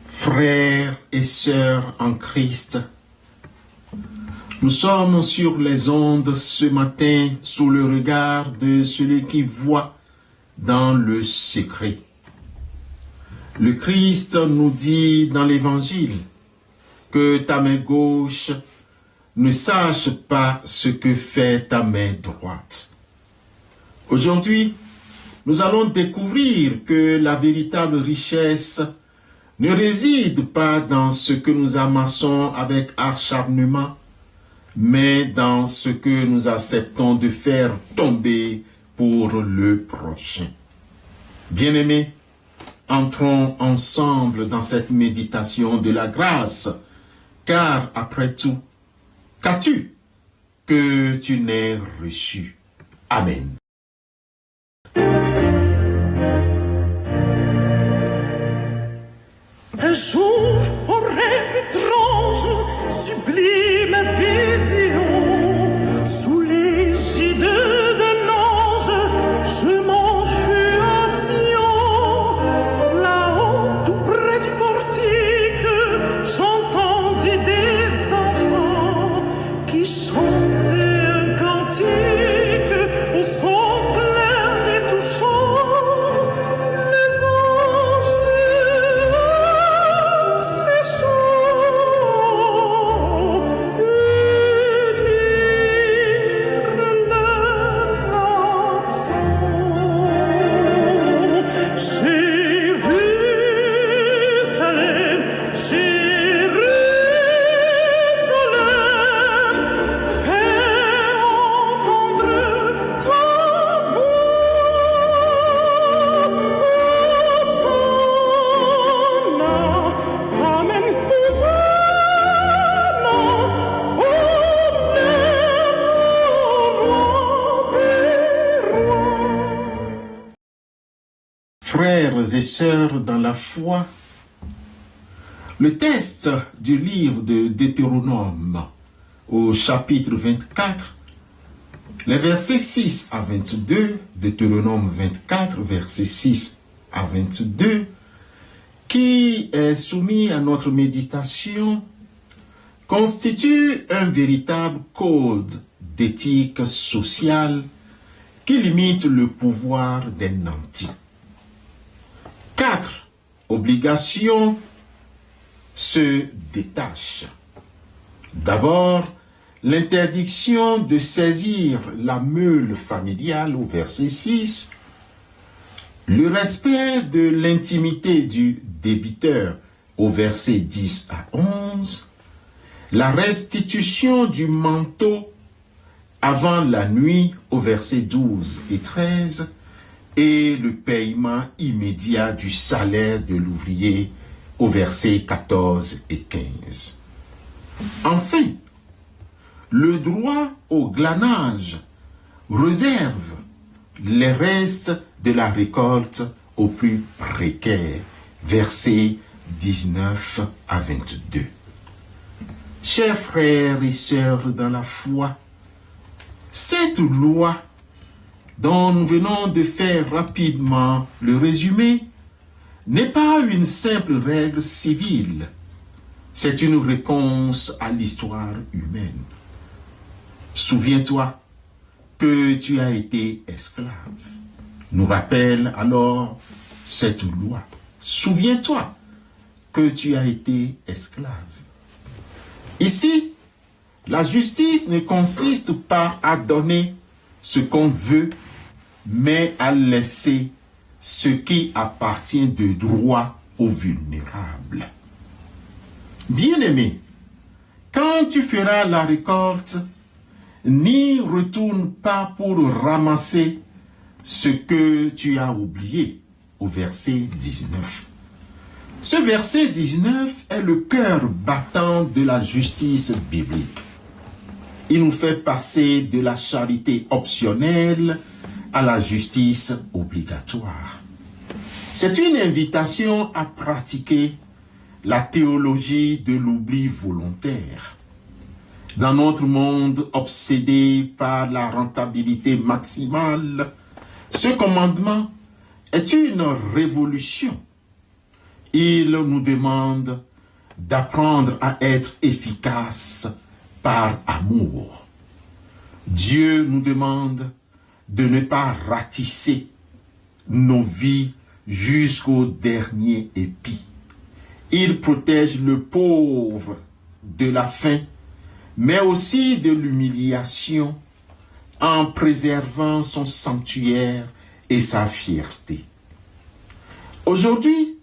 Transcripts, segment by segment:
Frères et sœurs en Christ, nous sommes sur les ondes ce matin sous le regard de celui qui voit dans le secret. Le Christ nous dit dans l'Évangile que ta main gauche ne sache pas ce que fait ta main droite. Aujourd'hui, nous allons découvrir que la véritable richesse ne réside pas dans ce que nous amassons avec acharnement, mais dans ce que nous acceptons de faire tomber pour le prochain. Bien-aimés, entrons ensemble dans cette méditation de la grâce, car après tout, qu'as-tu que tu n'aies reçu? Amen. Un jour, au rêve étrange, sublime vision, sous l'égide d'un ange, je m'enfuis à Sion. Là-haut, tout près du portique, j'entendis des enfants qui chantaient un cantique au son clair et touchant. Frères et sœurs dans la foi, le texte du livre de Deutéronome au chapitre 24, les versets 6 à 22, Deutéronome 24, versets 6 à 22, qui est soumis à notre méditation, constitue un véritable code d'éthique sociale qui limite le pouvoir des nantis. 4 obligations se détachent. D'abord, l'interdiction de saisir la meule familiale au verset 6, le respect de l'intimité du débiteur au verset 10 à 11, la restitution du manteau avant la nuit au verset 12 et 13, et le paiement immédiat du salaire de l'ouvrier au verset 14 et 15. Enfin, le droit au glanage réserve les restes de la récolte aux plus précaires, versets 19 à 22. Chers frères et sœurs dans la foi, cette loi dont nous venons de faire rapidement le résumé n'est pas une simple règle civile, c'est une réponse à l'histoire humaine. Souviens-toi que tu as été esclave, nous rappelle alors cette loi. Souviens-toi que tu as été esclave. Ici, la justice ne consiste pas à donner ce qu'on veut, mais à laisser ce qui appartient de droit aux vulnérables. Bien-aimé, quand tu feras la récolte, n'y retourne pas pour ramasser ce que tu as oublié, au verset 19. Ce verset 19 est le cœur battant de la justice biblique. Il nous fait passer de la charité optionnelle à la justice obligatoire. C'est une invitation à pratiquer la théologie de l'oubli volontaire. Dans notre monde obsédé par la rentabilité maximale, ce commandement est une révolution. Il nous demande d'apprendre à être efficace par amour. Dieu nous demande de ne pas ratisser nos vies jusqu'au dernier épi. Il protège le pauvre de la faim, mais aussi de l'humiliation, en préservant son sanctuaire et sa fierté. Aujourd'hui,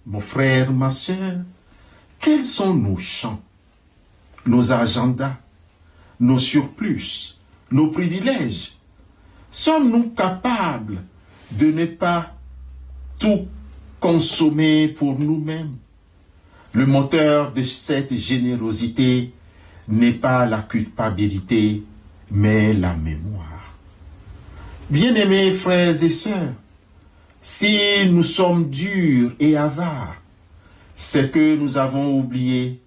mon frère, ma sœur, quels sont nos champs, nos agendas, nos surplus, nos privilèges? Sommes-nous capables de ne pas tout consommer pour nous-mêmes? Le moteur de cette générosité n'est pas la culpabilité, mais la mémoire. Bien-aimés frères et sœurs, si nous sommes durs et avares, c'est que nous avons oublié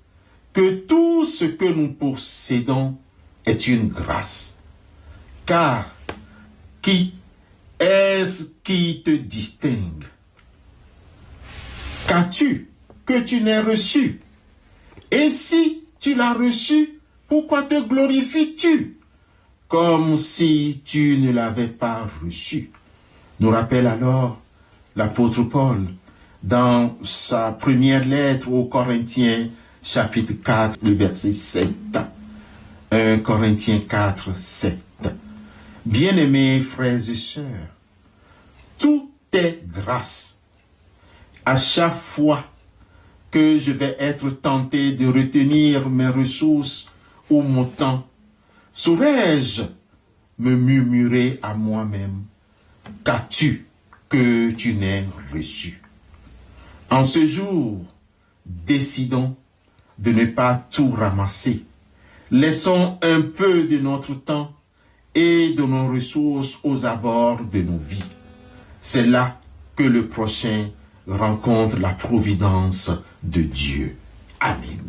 que tout ce que nous possédons est une grâce. Car qui est-ce qui te distingue? Qu'as-tu que tu n'aies reçu? Et si tu l'as reçu, pourquoi te glorifies-tu comme si tu ne l'avais pas reçu? Nous rappelle alors l'apôtre Paul dans sa première lettre aux Corinthiens, chapitre 4, le verset 7. 1 Corinthiens 4, 7. Bien-aimés frères et sœurs, tout est grâce. À chaque fois que je vais être tenté de retenir mes ressources ou mon temps, saurais-je me murmurer à moi-même, qu'as-tu que tu n'aies reçu? En ce jour, décidons de ne pas tout ramasser. Laissons un peu de notre temps et de nos ressources aux abords de nos vies. C'est là que le prochain rencontre la providence de Dieu. Amen.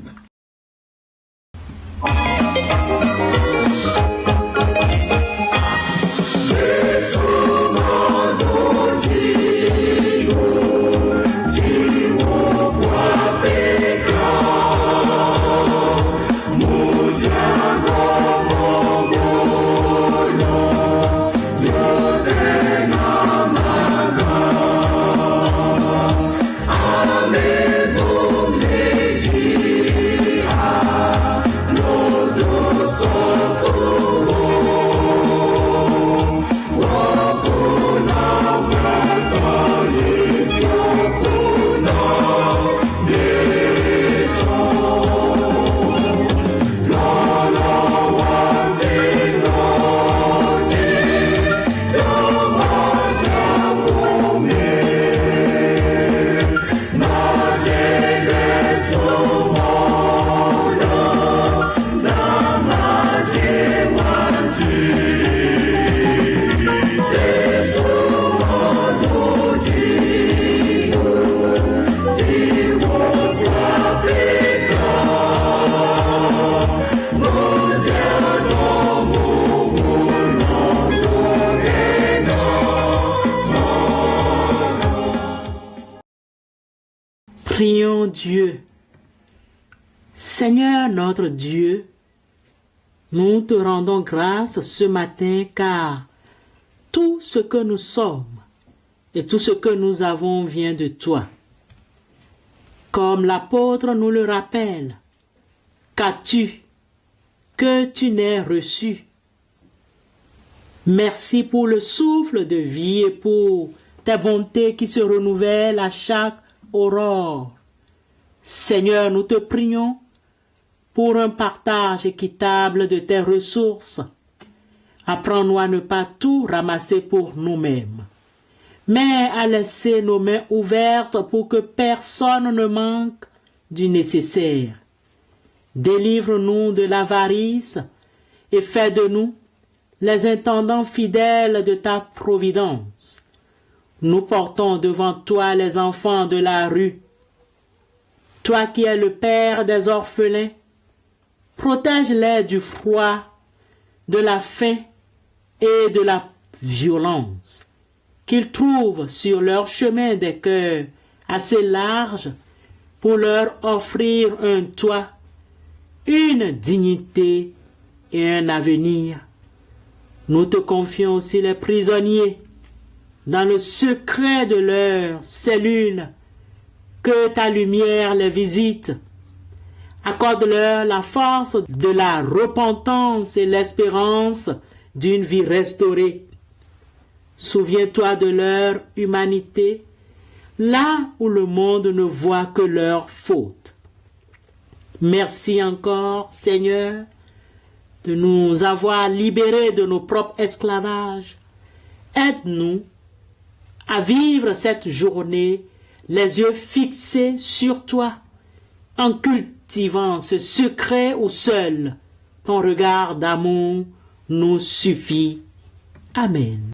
Prions Dieu. Seigneur notre Dieu, nous te rendons grâce ce matin car tout ce que nous sommes et tout ce que nous avons vient de toi. Comme l'apôtre nous le rappelle, qu'as-tu que tu n'aies reçu? Merci pour le souffle de vie et pour tes bontés qui se renouvellent à chaque aurore. Seigneur, nous te prions pour un partage équitable de tes ressources. Apprends-nous à ne pas tout ramasser pour nous-mêmes, mais à laisser nos mains ouvertes pour que personne ne manque du nécessaire. Délivre-nous de l'avarice et fais de nous les intendants fidèles de ta providence. Nous portons devant toi les enfants de la rue. Toi qui es le père des orphelins, protège-les du froid, de la faim et de la violence. Qu'ils trouvent sur leur chemin des cœurs assez larges pour leur offrir un toit, une dignité et un avenir. Nous te confions aussi les prisonniers dans le secret de leurs cellules. Que ta lumière les visite. Accorde-leur la force de la repentance et l'espérance d'une vie restaurée. Souviens-toi de leur humanité, là où le monde ne voit que leurs fautes. Merci encore, Seigneur, de nous avoir libérés de nos propres esclavages. Aide-nous à vivre cette journée les yeux fixés sur toi, en cultivant ce secret où seul ton regard d'amour nous suffit. Amen.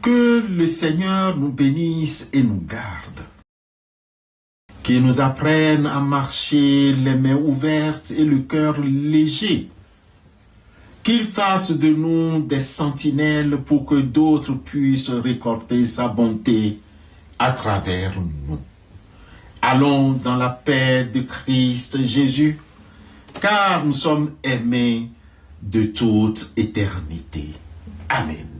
Que le Seigneur nous bénisse et nous garde, qu'il nous apprenne à marcher les mains ouvertes et le cœur léger, qu'il fasse de nous des sentinelles pour que d'autres puissent récolter sa bonté à travers nous. Allons dans la paix de Christ Jésus, car nous sommes aimés de toute éternité. Amen.